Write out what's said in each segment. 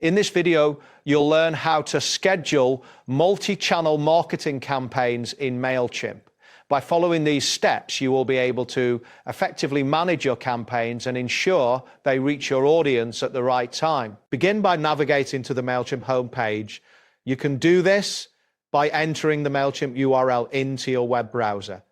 In this video, you'll learn how to schedule multi-channel marketing campaigns in Mailchimp. By following these steps, you will be able to effectively manage your campaigns and ensure they reach your audience at the right time. Begin by navigating to the Mailchimp homepage. You can do this by entering the Mailchimp URL into your web browser.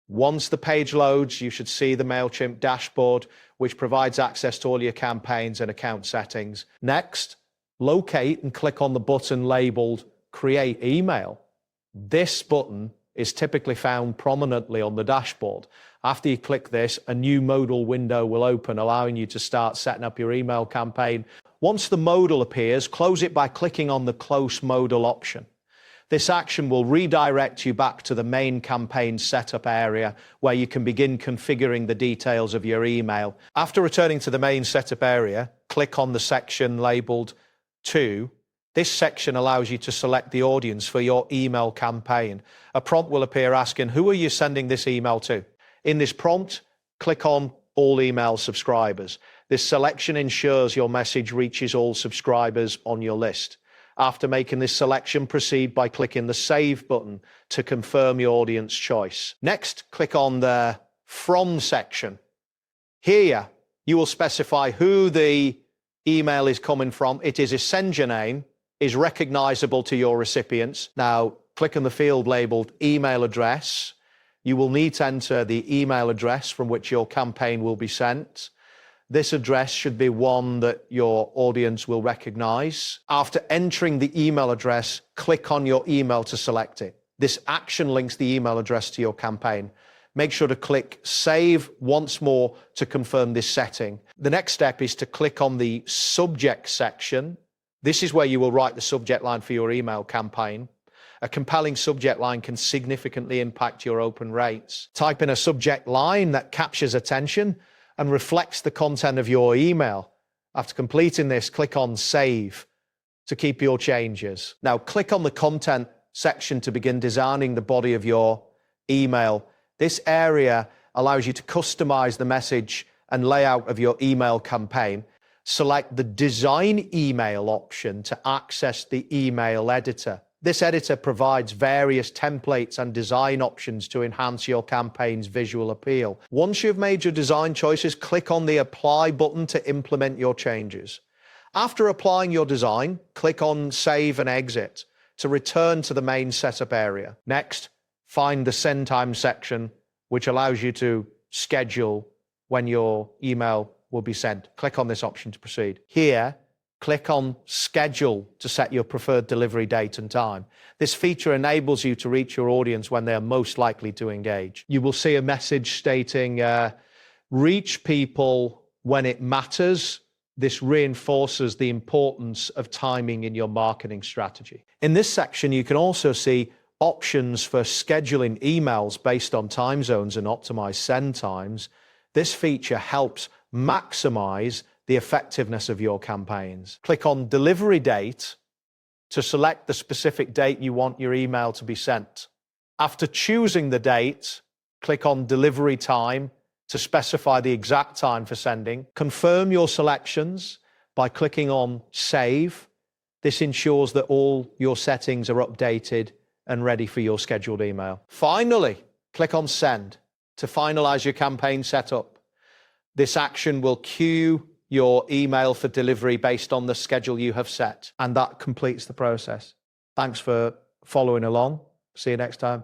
Once the page loads, you should see the Mailchimp dashboard, which provides access to all your campaigns and account settings. Next, locate and click on the button labeled Create Email. This button is typically found prominently on the dashboard. After you click this, a new modal window will open, allowing you to start setting up your email campaign. Once the modal appears, close it by clicking on the Close Modal option. This action will redirect you back to the main campaign setup area where you can begin configuring the details of your email. After returning to the main setup area, click on the section labeled To. This section allows you to select the audience for your email campaign. A prompt will appear asking, who are you sending this email to? In this prompt, click on All Email Subscribers. This selection ensures your message reaches all subscribers on your list. After making this selection, proceed by clicking the Save button to confirm your audience choice. Next, click on the From section. Here, you will specify who the email is coming from. It is a sender name, is recognizable to your recipients. Now, click on the field labeled Email Address. You will need to enter the email address from which your campaign will be sent. This address should be one that your audience will recognize. After entering the email address, click on your email to select it. This action links the email address to your campaign. Make sure to click Save once more to confirm this setting. The next step is to click on the Subject section. This is where you will write the subject line for your email campaign. A compelling subject line can significantly impact your open rates. Type in a subject line that captures attention and reflects the content of your email. After completing this, click on Save to keep your changes. Now, click on the Content section to begin designing the body of your email. This area allows you to customize the message and layout of your email campaign. Select the Design Email option to access the email editor. This editor provides various templates and design options to enhance your campaign's visual appeal. Once you've made your design choices, click on the Apply button to implement your changes. After applying your design, click on Save and Exit to return to the main setup area. Next, find the Send Time section, which allows you to schedule when your email will be sent. Click on this option to proceed. Here, click on Schedule to set your preferred delivery date and time. This feature enables you to reach your audience when they are most likely to engage. You will see a message stating, reach people when it matters. This reinforces the importance of timing in your marketing strategy. In this section, you can also see options for scheduling emails based on time zones and optimized send times. This feature helps maximize the effectiveness of your campaigns. Click on Delivery Date to select the specific date you want your email to be sent. After choosing the date, click on Delivery Time to specify the exact time for sending. Confirm your selections by clicking on Save. This ensures that all your settings are updated and ready for your scheduled email. Finally, click on Send to finalize your campaign setup. This action will queue your email for delivery based on the schedule you have set, and that completes the process. Thanks for following along. See you next time.